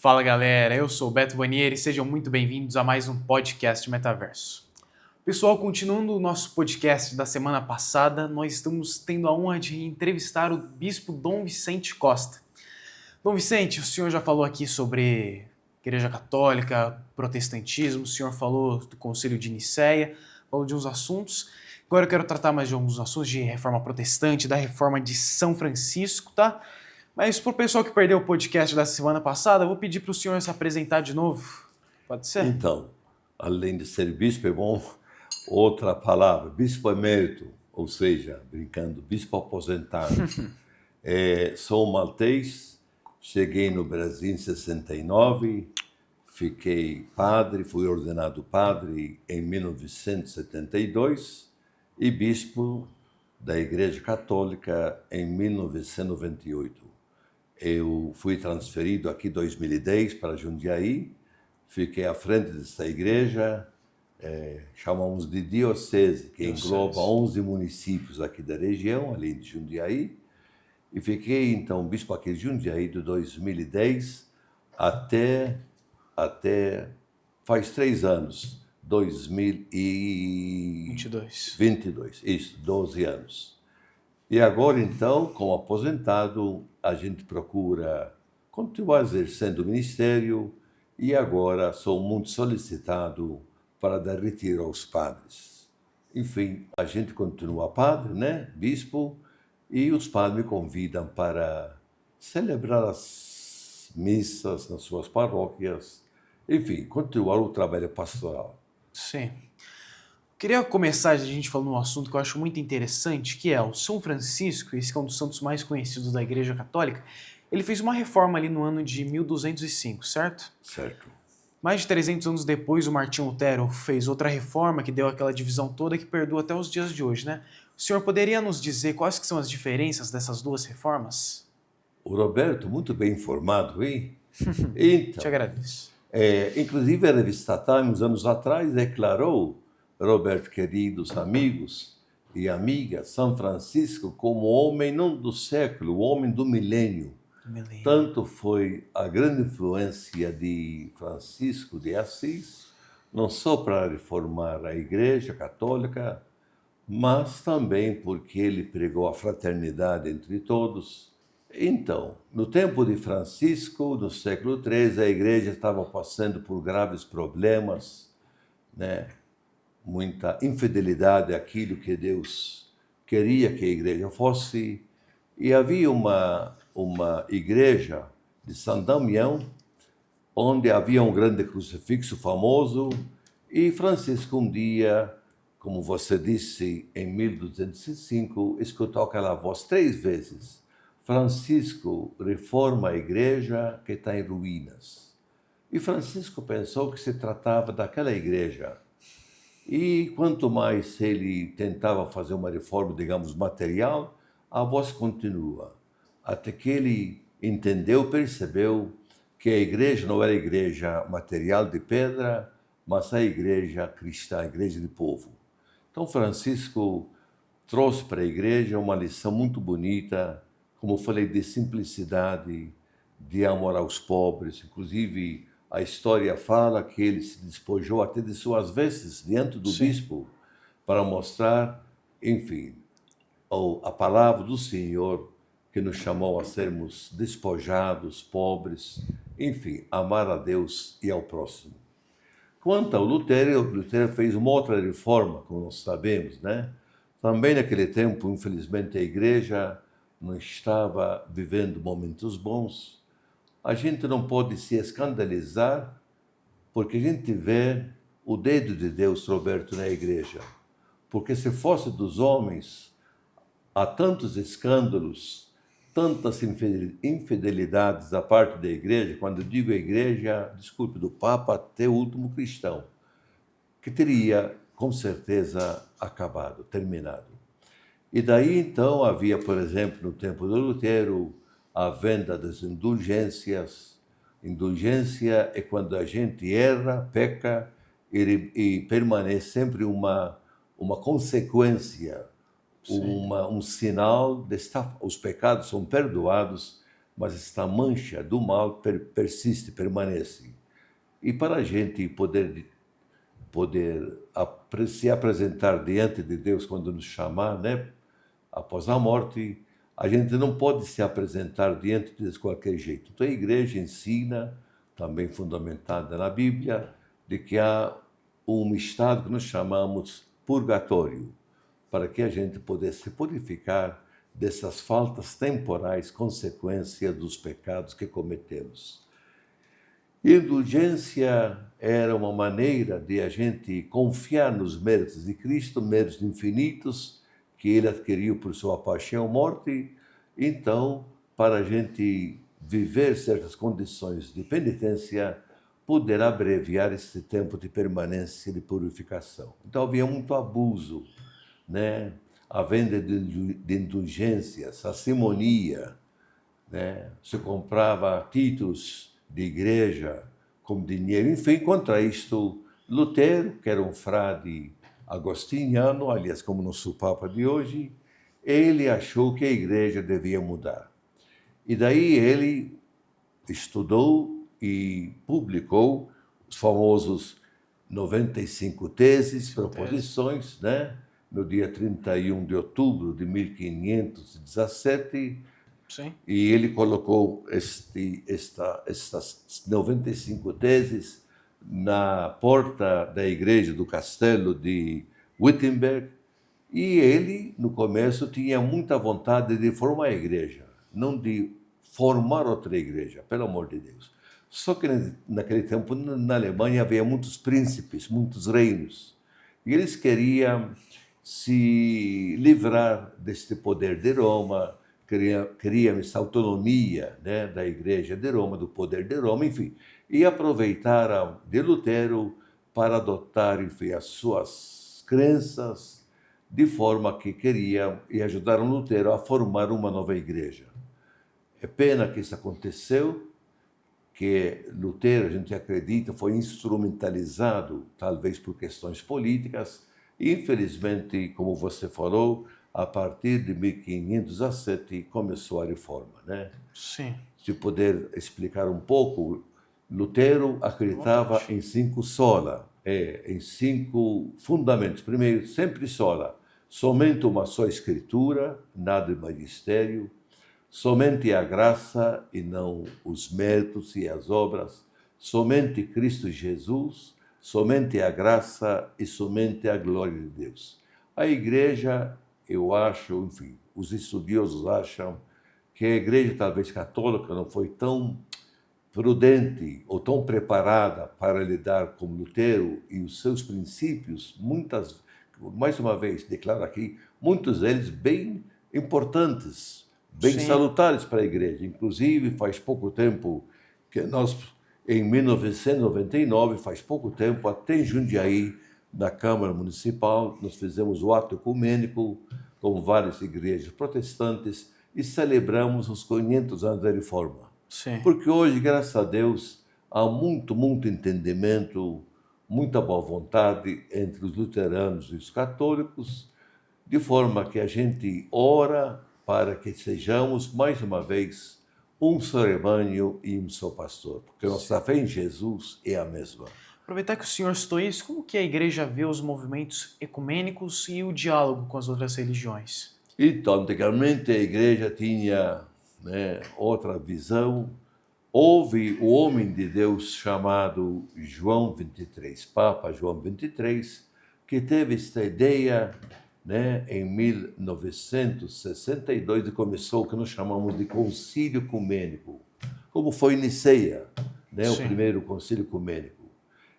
Fala galera, eu sou o Beto Vanier e sejam muito bem-vindos a mais um podcast Metaverso. Pessoal, continuando o nosso podcast da semana passada, nós estamos tendo a honra de entrevistar o Bispo Dom Vicente Costa. Dom Vicente, o senhor já falou aqui sobre Igreja Católica, protestantismo, o senhor falou do Concílio de Nicéia, falou de uns assuntos. Agora eu quero tratar mais de alguns assuntos de reforma protestante, da reforma de São Francisco, tá? Mas para o pessoal que perdeu o podcast da semana passada, eu vou pedir para o senhor se apresentar de novo. Pode ser? Então, além de ser bispo, é bom outra palavra, bispo emérito, ou seja, brincando, bispo aposentado. Sou maltês, cheguei no Brasil em 69, fiquei padre, fui ordenado padre em 1972 e bispo da Igreja Católica em 1998. Eu fui transferido aqui em 2010 para Jundiaí, fiquei à frente dessa igreja, chamamos de diocese, que engloba 11 municípios aqui da região, além de Jundiaí, e fiquei então bispo aqui de Jundiaí de 2010 até faz 3 anos, 2022, isso, 12 anos. E agora, então, como aposentado, a gente procura continuar exercendo o ministério e agora sou muito solicitado para dar retiro aos padres. Enfim, a gente continua padre, né, bispo, e os padres me convidam para celebrar as missas nas suas paróquias, enfim, continuar o trabalho pastoral. Sim. Queria começar a gente falando um assunto que eu acho muito interessante, que é o São Francisco, esse que é um dos santos mais conhecidos da Igreja Católica. Ele fez uma reforma ali no ano de 1205, certo? Certo. Mais de 300 anos depois, o Martinho Lutero fez outra reforma que deu aquela divisão toda que perdura até os dias de hoje, né? O senhor poderia nos dizer quais que são as diferenças dessas duas reformas? O Roberto, muito bem informado, hein? Então, Te agradeço. inclusive a revista Time, anos atrás, declarou, Roberto, queridos amigos e amigas, São Francisco como homem não do século, o homem do milênio. Tanto foi a grande influência de Francisco de Assis, não só para reformar a Igreja Católica, mas também porque ele pregou a fraternidade entre todos. Então, no tempo de Francisco, no século III, a Igreja estava passando por graves problemas, né? Muita infidelidade àquilo que Deus queria que a Igreja fosse. E havia uma igreja de São Damião, onde havia um grande crucifixo famoso, e Francisco um dia, como você disse, em 1205, escutou aquela voz 3 vezes: Francisco, reforma a igreja que está em ruínas. E Francisco pensou que se tratava daquela igreja. E quanto mais ele tentava fazer uma reforma, digamos, material, a voz continua. Até que ele entendeu, percebeu que a igreja não era a igreja material de pedra, mas a igreja cristã, a igreja de povo. Então Francisco trouxe para a igreja uma lição muito bonita, como eu falei, de simplicidade, de amor aos pobres. Inclusive, a história fala que ele se despojou até de suas vestes diante do bispo para mostrar, enfim, a palavra do Senhor que nos chamou a sermos despojados, pobres, enfim, amar a Deus e ao próximo. Quanto ao Lutero fez uma outra reforma, como nós sabemos, né? Também naquele tempo, infelizmente, a igreja não estava vivendo momentos bons. A gente não pode se escandalizar porque a gente vê o dedo de Deus, Roberto, na igreja. Porque se fosse dos homens, há tantos escândalos, tantas infidelidades da parte da igreja, quando eu digo a igreja, desculpe, do Papa até o último cristão, que teria, com certeza, acabado, terminado. E daí, então, havia, por exemplo, no tempo do Lutero, a venda das indulgências. Indulgência é quando a gente erra, peca e permanece sempre uma consequência, um sinal de estar, os pecados são perdoados, mas esta mancha do mal persiste, permanece. E para a gente poder se apresentar diante de Deus quando nos chamar, né, após a morte, a gente não pode se apresentar diante de Deus de qualquer jeito. Então a igreja ensina, também fundamentada na Bíblia, de que há um estado que nós chamamos purgatório, para que a gente pudesse se purificar dessas faltas temporais, consequência dos pecados que cometemos. Indulgência era uma maneira de a gente confiar nos méritos de Cristo, méritos infinitos, que ele adquiriu por sua paixão e morte. Então, para a gente viver certas condições de penitência, poder abreviar esse tempo de permanência de purificação. Então, havia muito abuso, né? A venda de indulgências, a simonia, né? Se comprava títulos de igreja como dinheiro. Enfim, contra isto, Lutero, que era um frade agostiniano, aliás, como nosso Papa de hoje, ele achou que a igreja devia mudar. E daí ele estudou e publicou os famosos 95 teses, proposições, né? No dia 31 de outubro de 1517, Sim. e ele colocou estas 95 teses na porta da igreja do castelo de Wittenberg, e ele, no começo, tinha muita vontade de formar a igreja, não de formar outra igreja, pelo amor de Deus. Só que naquele tempo, na Alemanha, havia muitos príncipes, muitos reinos, e eles queriam se livrar deste poder de Roma, queriam essa autonomia, né, da igreja de Roma, do poder de Roma, enfim, e aproveitaram de Lutero para adotar, enfim, as suas crenças, de forma que queriam e ajudaram Lutero a formar uma nova igreja. É pena que isso aconteceu, que Lutero, a gente acredita, foi instrumentalizado, talvez por questões políticas. Infelizmente, como você falou, a partir de 1517 começou a reforma, né? Sim. Se puder explicar um pouco, Lutero acreditava em 5 sola, em 5 fundamentos. Primeiro, sempre sola, somente uma só escritura, nada de magistério, somente a graça e não os méritos e as obras, somente Cristo Jesus, somente a graça e somente a glória de Deus. A igreja, eu acho, enfim, os estudiosos acham que a igreja, talvez católica, não foi tão prudente ou tão preparada para lidar com Lutero e os seus princípios, mais uma vez, declaro aqui, muitos deles bem importantes, bem salutares para a igreja. Inclusive, faz pouco tempo que nós, em 1999, faz pouco tempo, até em Jundiaí, na Câmara Municipal, nós fizemos o ato ecumênico com várias igrejas protestantes e celebramos os 500 anos da Reforma. Sim. Porque hoje, graças a Deus, há muito entendimento, muita boa vontade entre os luteranos e os católicos, de forma que a gente ora para que sejamos, mais uma vez, um só rebanho e um só pastor, porque nossa fé em Jesus é a mesma. Aproveitar que o senhor citou isso, como que a igreja vê os movimentos ecumênicos e o diálogo com as outras religiões? Então, antigamente a igreja tinha, né, outra visão. Houve o homem de Deus chamado João 23, Papa João 23, que teve esta ideia, né, em 1962, e começou o que nós chamamos de concílio ecumênico, como foi Niceia, né, o primeiro concílio ecumênico.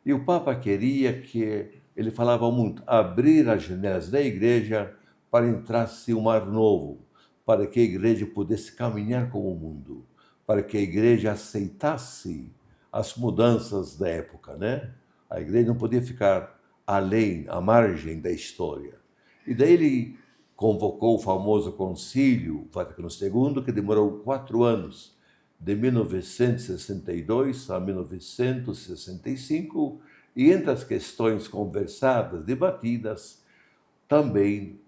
E o Papa queria que, ele falava muito, abrir as janelas da igreja para entrasse um ar novo, para que a igreja pudesse caminhar com o mundo, para que a igreja aceitasse as mudanças da época, né? A igreja não podia ficar além, à margem da história. E daí ele convocou o famoso Concílio Vaticano II, que demorou 4 anos, de 1962 a 1965, e entre as questões conversadas, debatidas, também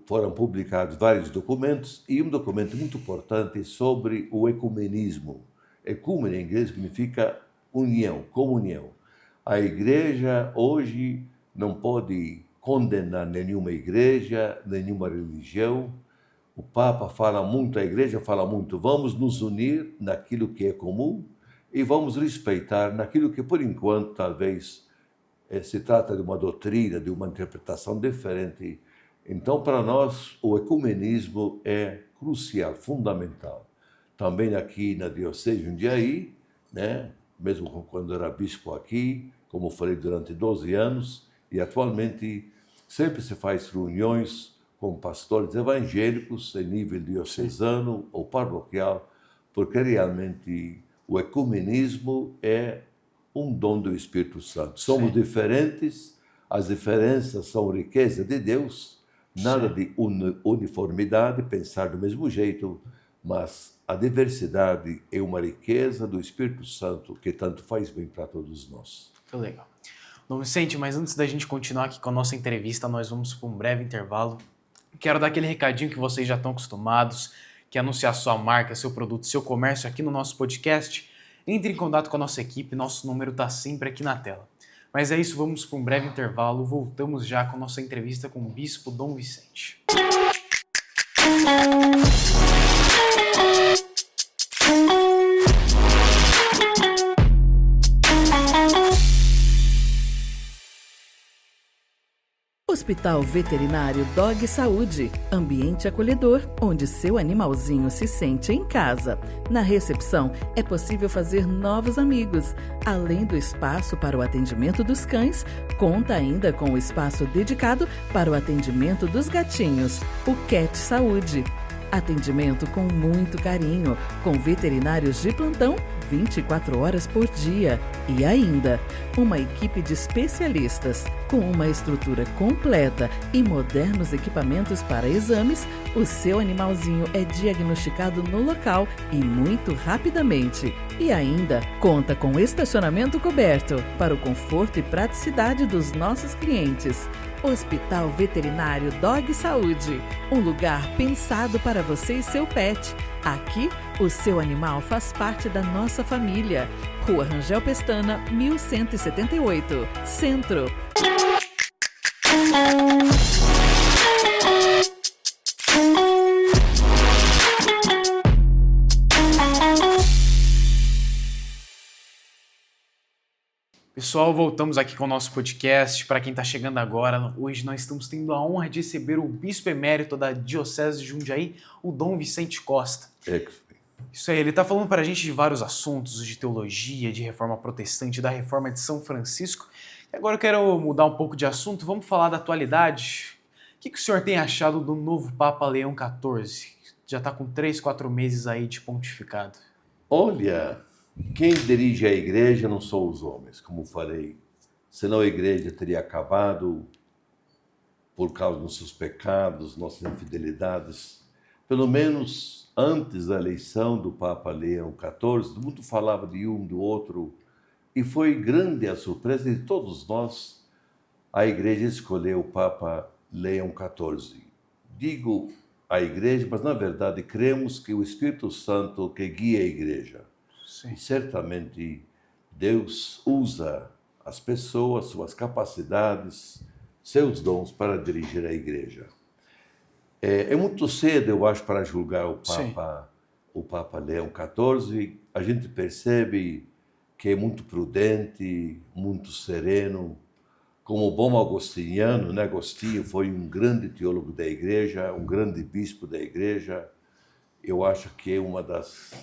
foram publicados vários documentos e um documento muito importante sobre o ecumenismo. Ecúmene em inglês significa união, comunhão. A igreja hoje não pode condenar nenhuma igreja, nenhuma religião. O Papa fala muito, a igreja fala muito, vamos nos unir naquilo que é comum e vamos respeitar naquilo que, por enquanto, talvez se trata de uma doutrina, de uma interpretação diferente. Então, para nós, o ecumenismo é crucial, fundamental. Também aqui na Diocese de Jundiaí, né? Mesmo quando era bispo aqui, como falei, durante 12 anos, e atualmente sempre se faz reuniões com pastores evangélicos em nível diocesano ou parroquial, porque realmente o ecumenismo é um dom do Espírito Santo. Somos diferentes, as diferenças são riqueza de Deus, nada de uniformidade, pensar do mesmo jeito, mas a diversidade é uma riqueza do Espírito Santo que tanto faz bem para todos nós. Muito legal. Dom Vicente, mas antes da gente continuar aqui com a nossa entrevista, nós vamos para um breve intervalo. Quero dar aquele recadinho que vocês já estão acostumados, que é anunciar sua marca, seu produto, seu comércio aqui no nosso podcast. Entre em contato com a nossa equipe, nosso número está sempre aqui na tela. Mas é isso, vamos para um breve intervalo, voltamos já com a nossa entrevista com o Bispo Dom Vicente. Hospital Veterinário Dog Saúde, ambiente acolhedor, onde seu animalzinho se sente em casa. Na recepção, é possível fazer novos amigos. Além do espaço para o atendimento dos cães, conta ainda com o espaço dedicado para o atendimento dos gatinhos, o Cat Saúde. Atendimento com muito carinho, com veterinários de plantão 24 horas por dia. E ainda, uma equipe de especialistas. Com uma estrutura completa e modernos equipamentos para exames, o seu animalzinho é diagnosticado no local e muito rapidamente. E ainda, conta com estacionamento coberto para o conforto e praticidade dos nossos clientes. Hospital Veterinário Dog Saúde, um lugar pensado para você e seu pet. Aqui, o seu animal faz parte da nossa família. Rua Rangel Pestana, 1178, Centro. Pessoal, voltamos aqui com o nosso podcast. Para quem está chegando agora, hoje nós estamos tendo a honra de receber o Bispo Emérito da Diocese de Jundiaí, o Dom Vicente Costa. Isso aí, ele está falando para a gente de vários assuntos, de teologia, de reforma protestante, da reforma de São Francisco. E agora eu quero mudar um pouco de assunto, vamos falar da atualidade. O que o senhor tem achado do novo Papa Leão XIV? Já está com 3, 4 meses aí de pontificado. Olha, quem dirige a igreja não são os homens, como falei. Senão a igreja teria acabado por causa dos seus pecados, nossas infidelidades. Pelo menos antes da eleição do Papa Leão XIV, todo mundo falava de um, do outro, e foi grande a surpresa de todos nós. A igreja escolheu o Papa Leão XIV. Digo a igreja, mas na verdade cremos que o Espírito Santo que guia a igreja. Sim. E certamente Deus usa as pessoas, suas capacidades, seus dons para dirigir a igreja. É muito cedo, eu acho, para julgar o Papa Leão XIV. A gente percebe que é muito prudente, muito sereno. Como bom agostiniano, né? Agostinho foi um grande teólogo da igreja, um grande bispo da igreja. Eu acho que é uma das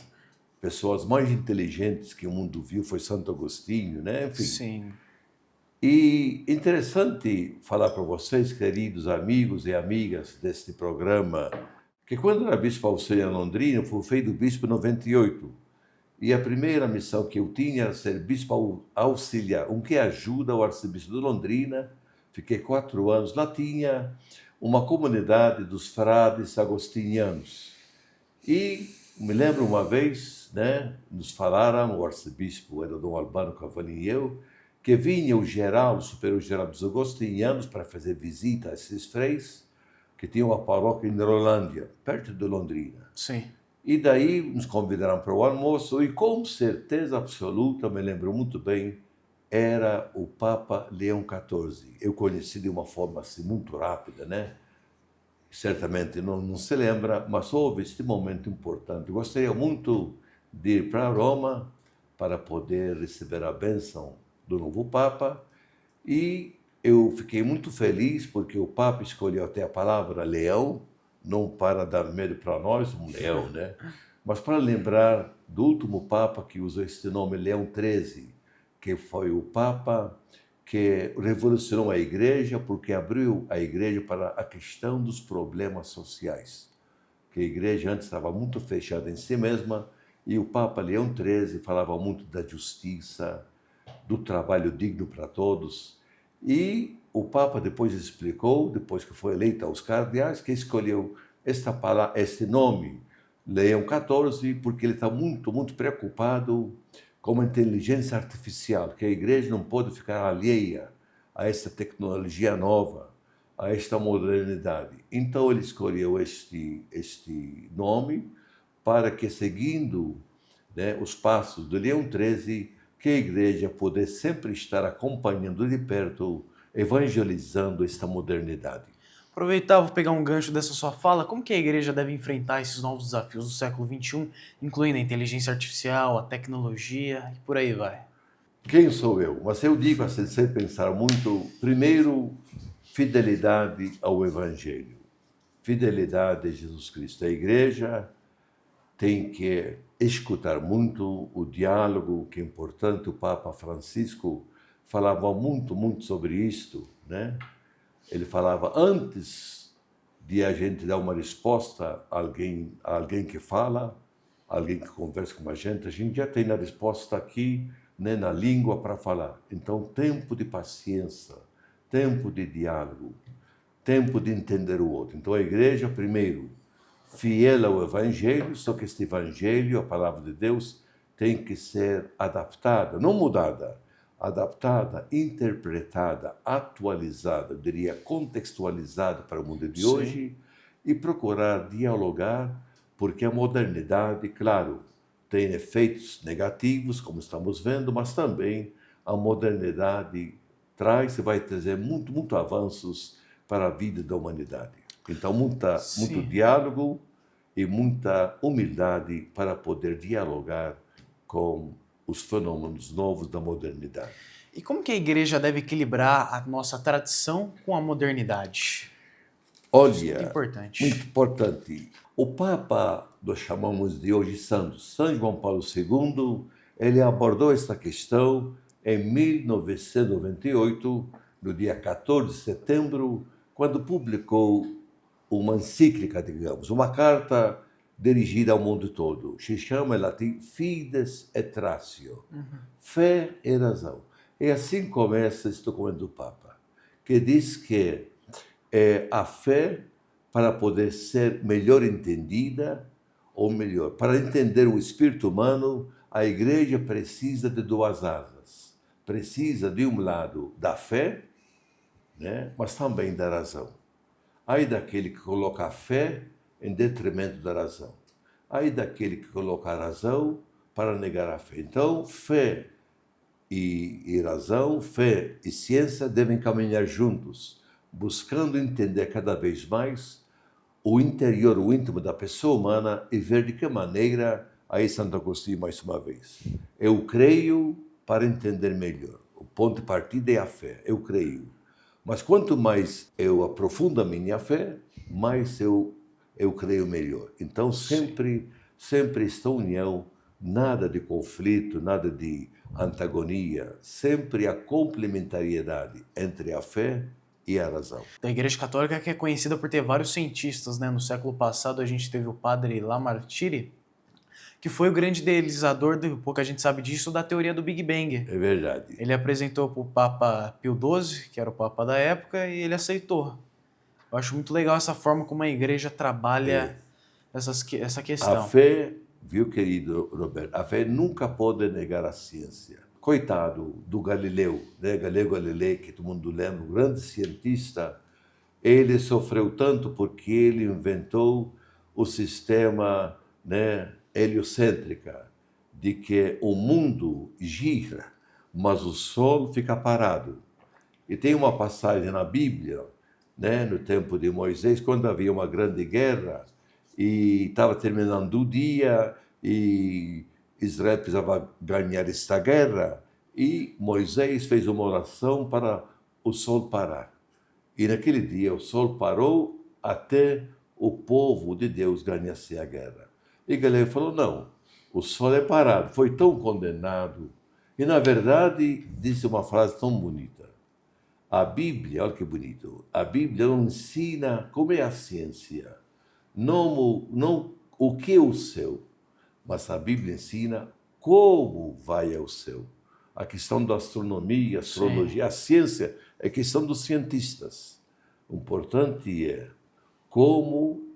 pessoas mais inteligentes que o mundo viu, foi Santo Agostinho, né? Enfim. Sim. E interessante falar para vocês, queridos amigos e amigas deste programa, que quando era bispo auxiliar em Londrina, fui feito bispo em 98. E a primeira missão que eu tinha era ser bispo auxiliar, um que ajuda o arcebispo de Londrina. Fiquei 4 anos. Lá tinha uma comunidade dos frades agostinianos. E me lembro uma vez, né, nos falaram, o arcebispo era Dom Albano Cavalim e eu, que vinha o superior geral dos agostinianos para fazer visita a esses freis, que tinha uma paróquia em Rolândia, perto de Londrina. Sim. E daí nos convidaram para o almoço e com certeza absoluta, me lembro muito bem, era o Papa Leão XIV. Eu conheci de uma forma assim muito rápida, né? Certamente não se lembra, mas houve este momento importante. Gostaria muito de ir para Roma para poder receber a bênção do novo Papa e eu fiquei muito feliz porque o Papa escolheu até a palavra leão, não para dar medo para nós, um leão, né? Mas para lembrar do último Papa que usou este nome, Leão XIII, que foi o Papa que revolucionou a Igreja porque abriu a Igreja para a questão dos problemas sociais. Que a Igreja antes estava muito fechada em si mesma e o Papa Leão XIII falava muito da justiça, do trabalho digno para todos. E o Papa depois explicou, depois que foi eleito aos cardeais, que escolheu este nome, Leão XIV, porque ele está muito, muito preocupado com a inteligência artificial, que a Igreja não pode ficar alheia a essa tecnologia nova, a esta modernidade. Então ele escolheu este nome para que, seguindo, né, os passos do Leão XIII, que a Igreja pudesse sempre estar acompanhando de perto, evangelizando esta modernidade. Aproveitar, vou pegar um gancho dessa sua fala. Como que a igreja deve enfrentar esses novos desafios do século XXI, incluindo a inteligência artificial, a tecnologia e por aí vai? Quem sou eu? Mas eu digo assim, sem pensar muito, primeiro, fidelidade ao Evangelho. Fidelidade a Jesus Cristo. A igreja tem que escutar muito o diálogo, que é importante. O Papa Francisco falava muito, muito sobre isto, né? Ele falava, antes de a gente dar uma resposta a alguém que fala, alguém que conversa com a gente já tem a resposta aqui, né, na língua para falar. Então, tempo de paciência, tempo de diálogo, tempo de entender o outro. Então, a igreja, primeiro, fiel ao Evangelho, só que este Evangelho, a palavra de Deus, tem que ser adaptada, não mudada, adaptada, interpretada, atualizada, eu diria contextualizada para o mundo de Sim. hoje e procurar dialogar, porque a modernidade, claro, tem efeitos negativos, como estamos vendo, mas também a modernidade traz e vai trazer muito avanços para a vida da humanidade. Então, muito diálogo e muita humildade para poder dialogar com os fenômenos novos da modernidade. E como que a igreja deve equilibrar a nossa tradição com a modernidade? Olha, Isso é muito importante. muito importante. O Papa, nós chamamos de hoje Santo, São João Paulo II, ele abordou esta questão em 1998, no dia 14 de setembro, quando publicou uma encíclica, digamos, uma carta dirigida ao mundo todo. Se chama em latim Fides et Ratio, fé e razão. E assim começa esse documento do Papa, que diz que a fé, para poder ser melhor entendida, ou melhor, para entender o espírito humano, a igreja precisa de duas asas. Precisa, de um lado, da fé, né, mas também da razão. Ai daquele que coloca a fé em detrimento da razão. Ai daquele que coloca a razão para negar a fé. Então, fé e razão, fé e ciência devem caminhar juntos, buscando entender cada vez mais o interior, o íntimo da pessoa humana e ver de que maneira, aí Santo Agostinho mais uma vez, eu creio para entender melhor. O ponto de partida é a fé, eu creio. Mas quanto mais eu aprofundo a minha fé, mais eu creio melhor. Então, sempre esta união, nada de conflito, nada de antagonia, sempre a complementariedade entre a fé e a razão. Da Igreja Católica, que é conhecida por ter vários cientistas, né? No século passado a gente teve o padre Lamartine, que foi o grande idealizador, pouca gente sabe disso, da teoria do Big Bang. É verdade. Ele apresentou para o Papa Pio XII, que era o Papa da época, e ele aceitou. Eu acho muito legal essa forma como a igreja trabalha essa questão. A fé, viu, querido Roberto, a fé nunca pode negar a ciência. Coitado do Galileu, né? Galileu Galilei, que todo mundo lembra, um grande cientista, Ele sofreu tanto porque ele inventou o sistema, né, heliocêntrica, de que o mundo gira, mas o sol fica parado. E tem uma passagem na Bíblia, né, no tempo de Moisés, quando havia uma grande guerra e estava terminando o dia e Israel precisava ganhar esta guerra, e Moisés fez uma oração para o sol parar. E naquele dia o sol parou até o povo de Deus ganhasse a guerra. E Galileu falou, não, o sol é parado, foi tão condenado. E na verdade disse uma frase tão bonita. A Bíblia, olha que bonito, a Bíblia não ensina como é a ciência, não o que é o céu, mas a Bíblia ensina como vai ao céu. A questão da astronomia, astrologia, a ciência é questão dos cientistas. O importante é como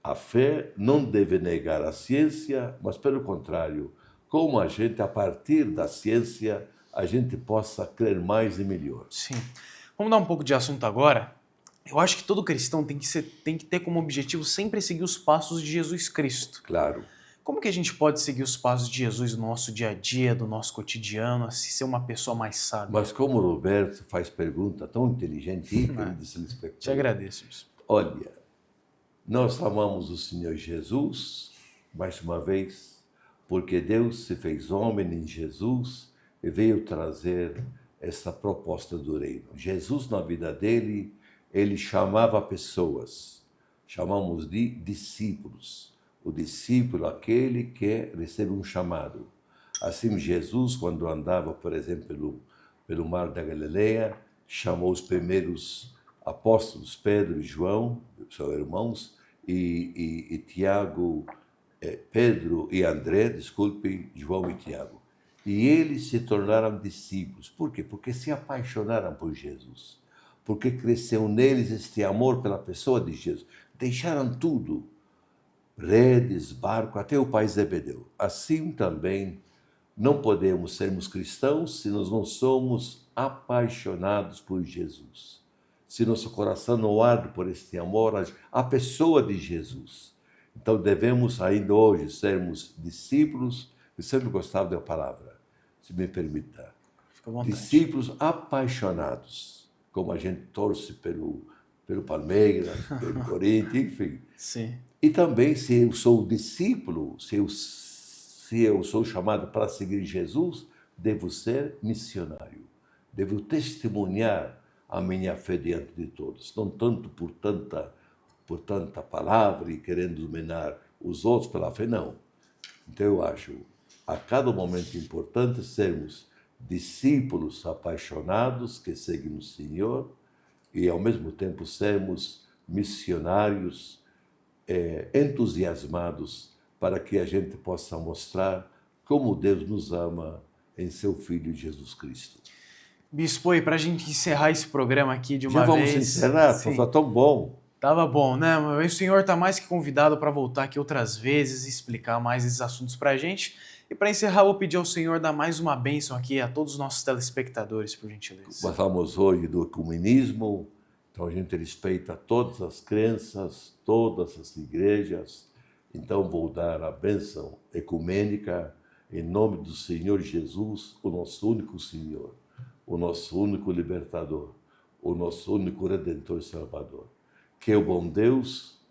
a fé não deve negar a ciência, mas pelo contrário, como a gente, a partir da ciência, a gente possa crer mais e melhor. Sim. Vamos dar um pouco de assunto agora. Eu acho que todo cristão tem que ter como objetivo sempre seguir os passos de Jesus Cristo. Claro. Como que a gente pode seguir os passos de Jesus no nosso dia a dia, do nosso cotidiano, assim, ser uma pessoa mais sábia? Mas como o Roberto faz pergunta tão inteligente e Te agradeço. Olha, nós amamos o Senhor Jesus, mais uma vez, porque Deus se fez homem em Jesus e veio trazer essa proposta do reino. Jesus, na vida dele, ele chamava pessoas, chamamos de discípulos. O discípulo, aquele que recebe um chamado. Assim, Jesus, quando andava, por exemplo, pelo mar da Galileia, chamou os primeiros apóstolos, Pedro e João, seus irmãos, e Tiago, Pedro e André, desculpe, João e Tiago. E eles se tornaram discípulos. Por quê? Porque se apaixonaram por Jesus. Porque cresceu neles este amor pela pessoa de Jesus. Deixaram tudo. Redes, barco, até o pai Zebedeu. Assim também não podemos sermos cristãos se nós não somos apaixonados por Jesus. Se nosso coração não arde por este amor, a pessoa de Jesus. Então devemos ainda hoje sermos discípulos, eu sempre gostava da palavra, se me permita. Discípulos apaixonados, como a gente torce pelo Palmeiras, pelo Corinthians, enfim. Sim. E também, se eu sou discípulo, se eu sou chamado para seguir Jesus, devo ser missionário. Devo testemunhar a minha fé diante de todos. Não tanto por tanta palavra e querendo dominar os outros pela fé, não. Então eu acho, a cada momento importante, sermos discípulos apaixonados que seguem o Senhor e, ao mesmo tempo, sermos missionários entusiasmados para que a gente possa mostrar como Deus nos ama em seu Filho Jesus Cristo. Bispo, e para a gente encerrar esse programa aqui de uma vez... Já vamos encerrar? Está tão bom. Tava bom, né? Mas o senhor está mais que convidado para voltar aqui outras vezes e explicar mais esses assuntos para a gente. E para encerrar, vou pedir ao senhor dar mais uma bênção aqui a todos os nossos telespectadores, por gentileza. Nós falamos hoje do ecumenismo, então a gente respeita todas as crenças, todas as igrejas. Então vou dar a bênção ecumênica em nome do Senhor Jesus, o nosso único Senhor, o nosso único libertador, o nosso único Redentor e Salvador. Que o bom Deus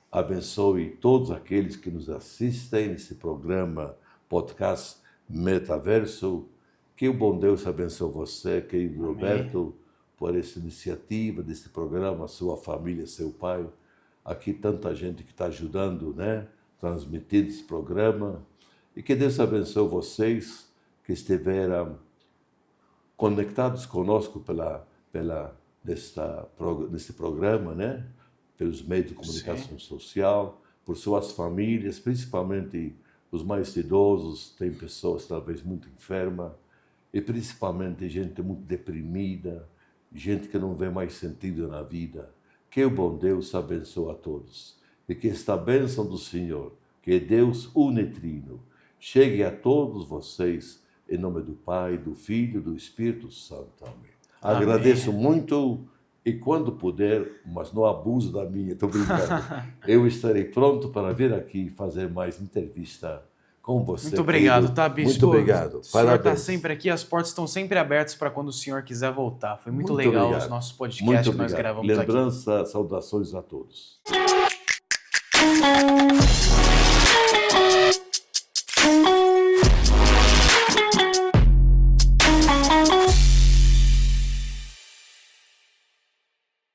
abençoe todos aqueles que nos assistem nesse programa, podcast Metaverso. Que o bom Deus abençoe você, querido Roberto, por essa iniciativa desse programa, sua família, seu pai. Aqui tanta gente que está ajudando, né? Transmitindo esse programa. E que Deus abençoe vocês que estiveram conectados conosco nesse programa, né? Pelos meios de comunicação social, por suas famílias, principalmente os mais idosos, tem pessoas talvez muito enfermas, e principalmente gente muito deprimida, gente que não vê mais sentido na vida. Que o bom Deus abençoe a todos. E que esta bênção do Senhor, que é Deus unitrino, chegue a todos vocês, em nome do Pai, do Filho e do Espírito Santo. Amém. Agradeço muito E quando puder, mas não abuso da minha, estou brincando, eu estarei pronto para vir aqui fazer mais entrevista com você. Muito obrigado, querido. tá, Bispo? Muito obrigado. O senhor está Parabéns. sempre aqui, as portas estão sempre abertas para quando o senhor quiser voltar. Foi muito Muito legal obrigado. os nossos podcasts Muito que nós obrigado. gravamos aqui. Lembrança, saudações a todos.